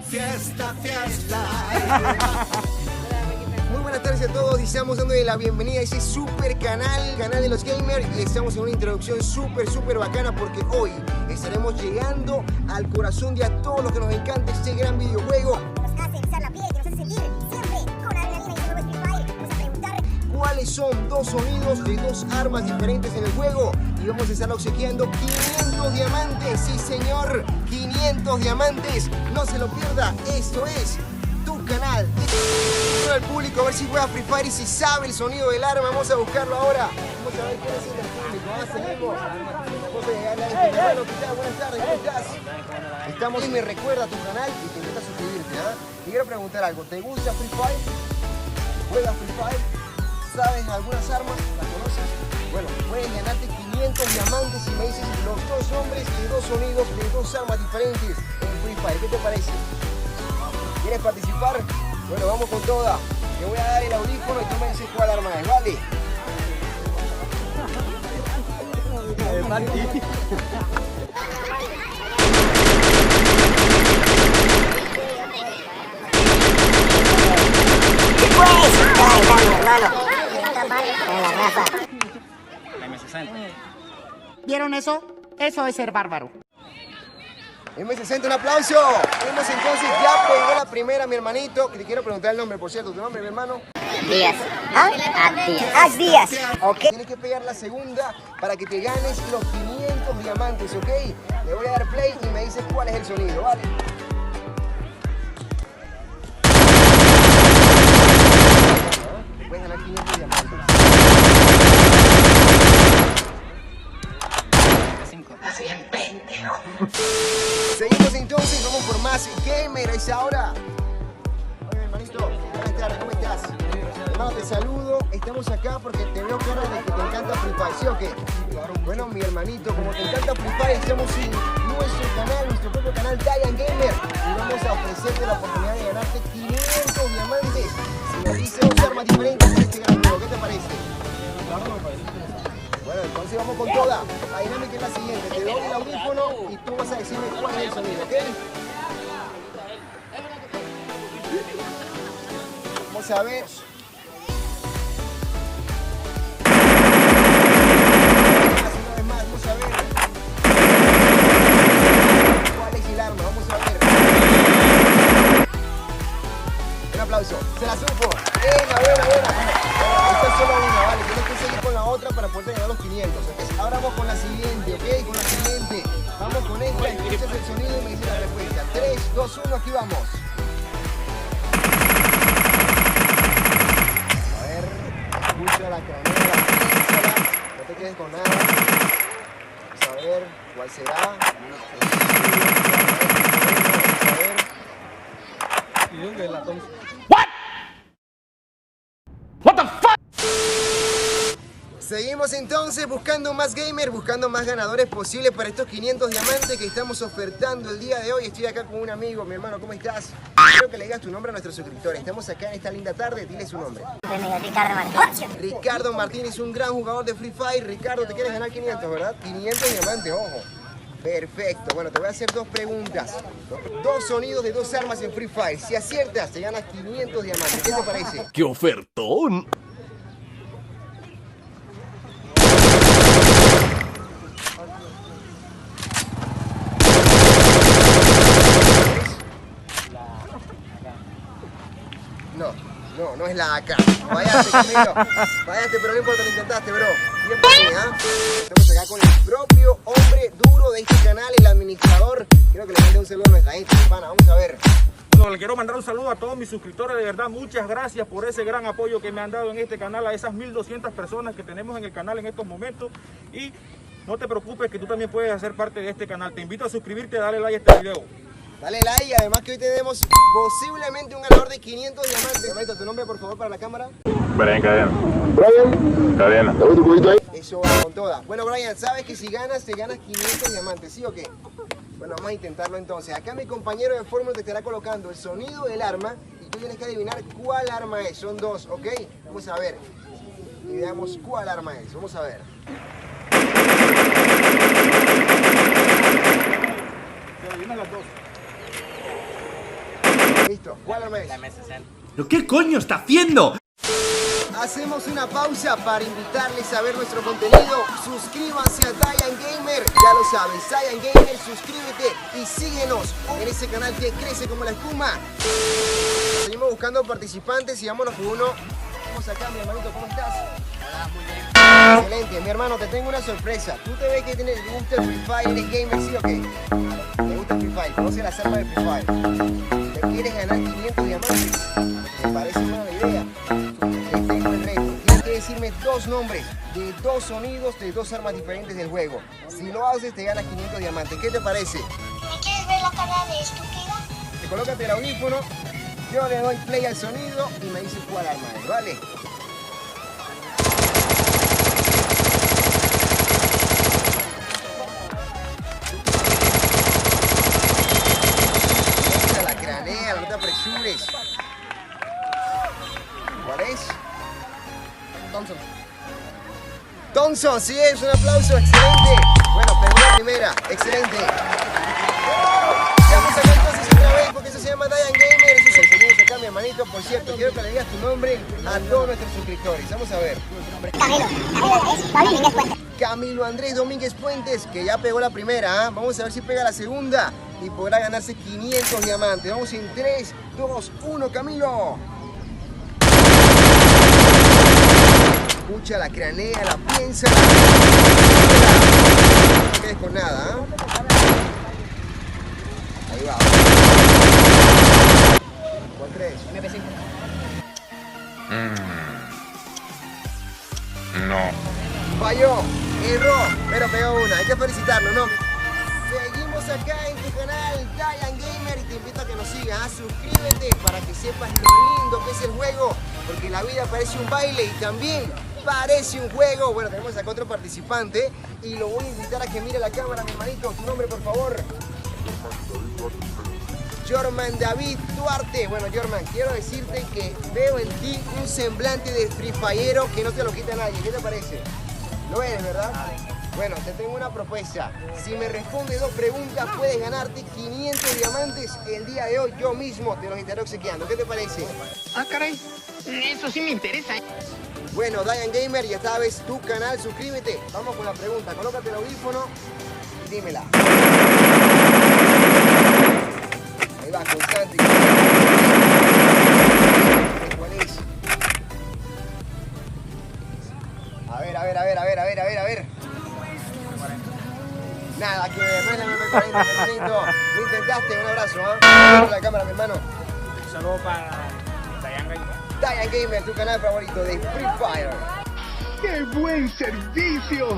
Fiesta, fiesta. Muy buenas tardes a todos y estamos dándole la bienvenida a ese super canal de los gamers. Y estamos en una introducción súper bacana porque hoy estaremos llegando al corazón de a todos los que nos encanta este gran videojuego. Nos hace erizar la piel y nos hace sentir siempre con adrenalina y con nuestro Free Fire. Vamos a preguntar ¿Cuáles son dos sonidos de dos armas diferentes en el juego? Y vamos a estar obsequiando 500 diamantes, sí señor, 500 diamantes. No se lo pierda, esto es tu canal. Al público a ver si juega Free Fire y si sabe el sonido del arma. Vamos a buscarlo ahora. Vamos a ver quién es el público. Seguimos. Vamos a llegarle a este hermano. ¿Qué tal? Buenas tardes, ¿cómo estás? Estamos y me recuerda a tu canal y te invito a suscribirte. Te quiero preguntar algo. ¿Te gusta Free Fire? ¿Juegas Free Fire? ¿Sabes algunas armas? ¿Las conoces? Bueno, puedes ganarte 500 diamantes si me dices los dos nombres de dos sonidos de dos armas diferentes en Free Fire. ¿Qué te parece? ¿Quieres participar? Bueno, vamos con toda. Te voy a dar el audífono y tú me dices cuál arma es, ¿vale? ¿Vieron eso? Eso es ser bárbaro. M60, un aplauso. Vemos entonces, ya pegó la primera, mi hermanito. Te quiero preguntar el nombre, por cierto. ¿Tu nombre, mi hermano? Díaz. Haz Díaz. Ok. Tienes que pegar la segunda para que te ganes los 500 diamantes, ¿ok? Le voy a dar play y me dices cuál es el sonido, ¿vale? Te puedes ganar 500 diamantes. Seguimos entonces, vamos por más gamer a esa hora. Oye, hermanito, buenas tardes, ¿cómo estás? Hermano, te saludo. Estamos acá porque te veo cara de que te encanta Free Fire, ¿sí o qué? Bueno, mi hermanito, como te encanta Free Fire, estamos en nuestro canal, nuestro propio canal Giant Gamer. Y vamos a ofrecerte la oportunidad de ganarte 500 diamantes. Si me dices dos armas diferentes para este gran juego, ¿qué te parece? Bueno, entonces vamos con toda. La dinámica es la siguiente. Te doy el audífono y tú vas a decirme cuál es el sonido, ¿ok? Vamos a ver. Una vez más, vamos a ver. ¿Cuál es el arma? Vamos a ver. Un aplauso. Se la supo. Buena. Esta es solo una, ¿vale? Tienes que seguir con la otra para poder ganar los 500. Entonces, ahora vamos con la siguiente, ¿ok? Con la siguiente. Vamos con esta, escuchas el sonido y me dices la respuesta. 3, 2, 1, aquí vamos. A ver, escucha la cranera, piénsala. No te quedes con nada. Vamos a ver, ¿cuál será? Vamos a ver. Seguimos entonces buscando más gamers, buscando más ganadores posibles para estos 500 diamantes que estamos ofertando el día de hoy. Estoy acá con un amigo, mi hermano, ¿cómo estás? Quiero que le digas tu nombre a nuestros suscriptores. Estamos acá en esta linda tarde, dile su nombre. Ricardo Martínez. Ricardo Martínez, un gran jugador de Free Fire. Ricardo, te quieres ganar 500, ¿verdad? 500 diamantes, ojo. Perfecto, bueno, te voy a hacer dos preguntas. Dos sonidos de dos armas en Free Fire. Si aciertas, te ganas 500 diamantes. ¿Qué te parece? ¡Qué ofertón! No es la AK. Fallaste, Camilo. Fallaste, pero no importa, lo intentaste, bro. Bien por ti, ¿ah? Estamos acá con el propio hombre duro de este canal, el administrador. Quiero que le mande un saludo a nuestra gente, pana. Vamos a ver. Bueno, le quiero mandar un saludo a todos mis suscriptores, de verdad, muchas gracias por ese gran apoyo que me han dado en este canal, a esas 1200 personas que tenemos en el canal en estos momentos. Y no te preocupes que tú también puedes hacer parte de este canal. Te invito a suscribirte, dale like a este video. Dale like y además que hoy tenemos posiblemente un ganador de 500 diamantes. Hermanito, tu nombre por favor para la cámara. Brian Cadena. Eso va con todas. Bueno, Brian, sabes que si ganas, te ganas 500 diamantes, ¿sí o qué? Bueno, vamos a intentarlo entonces. Acá mi compañero de fórmula te estará colocando el sonido del arma y tú tienes que adivinar cuál arma es. Son dos, ¿ok? Vamos a ver. Y veamos cuál arma es. Vamos a ver. Se adivinan las dos. Listo, ¿cuál arma es? La M60. ¿Pero qué coño está haciendo? Hacemos una pausa para invitarles a ver nuestro contenido. Suscríbanse a Dian Gamer, ya lo sabes, Dian Gamer, suscríbete y síguenos en ese canal que crece como la espuma. Seguimos buscando participantes y vámonos con uno. Vamos acá, mi hermanito, ¿cómo estás? Hola, muy bien. Excelente, mi hermano, te tengo una sorpresa. Tú te ves que te gusta el Free Fire, eres gamer, ¿sí o qué? Te gusta el Free Fire, conoces las armas de Free Fire. ¿Te quieres ganar 500 diamantes? ¿Te parece buena la idea? Te tengo el reto. Tienes que decirme 2 nombres de 2 sonidos de 2 armas diferentes del juego. Si lo haces, te ganas 500 diamantes. ¿Qué te parece? ¿Me quieres ver la cara de estúpida? Te colócate el audífono, yo le doy play al sonido y me dices cuál arma es, ¿vale? La cranea, no te apresures. ¿Cuál es? Thompson. Thompson, sí es, un aplauso, excelente. Bueno, pegó la primera, excelente. Vamos acá entonces otra vez porque eso se llama Dian Gamer, eso es seguimos acá, mi hermanito. Por cierto, quiero que le digas tu nombre a todos nuestros suscriptores. Vamos a ver. Camilo Andrés Domínguez Puentes, que ya pegó la primera, ¿eh? Vamos a ver si pega la segunda y podrá ganarse 500 diamantes. Vamos en 3, 2, 1, Camilo. Escucha, la cranea, la piensa. No te quedes con nada, ¿eh? Ahí va. ¿Cuál crees? MP5. No. Falló, erró, pero pegó una. Hay que felicitarlo, ¿no? Seguimos acá en tu canal Dian Gamer y te invito a que nos sigas. Suscríbete para que sepas lo lindo que es el juego, porque la vida parece un baile y también parece un juego. Bueno, tenemos acá otro participante y lo voy a invitar a que mire la cámara, mi hermanito. Tu nombre, por favor. Jorman David Duarte. Bueno, Jorman, quiero decirte que veo en ti un semblante de Free Fireero que no te lo quita nadie. ¿Qué te parece? Lo eres, ¿verdad? Bueno, te tengo una propuesta. Si me respondes 2 preguntas, puedes ganarte 500 diamantes el día de hoy. Yo mismo te los estaré obsequiando. ¿Qué te parece? Ah, caray. Eso sí me interesa. Bueno, Dian Gamer, ya sabes, tu canal, suscríbete. Vamos con la pregunta. Colócate el audífono y dímela. Ahí va, constante. ¿Cuál es? A ver. Nada que ver, no es la MP40, hermanito. Lo intentaste, un abrazo, ¿ah? ¿eh? La cámara, mi hermano. Un saludo para Dian Gamer. Dian Gamer, tu canal favorito de Free Fire. ¡Qué buen servicio!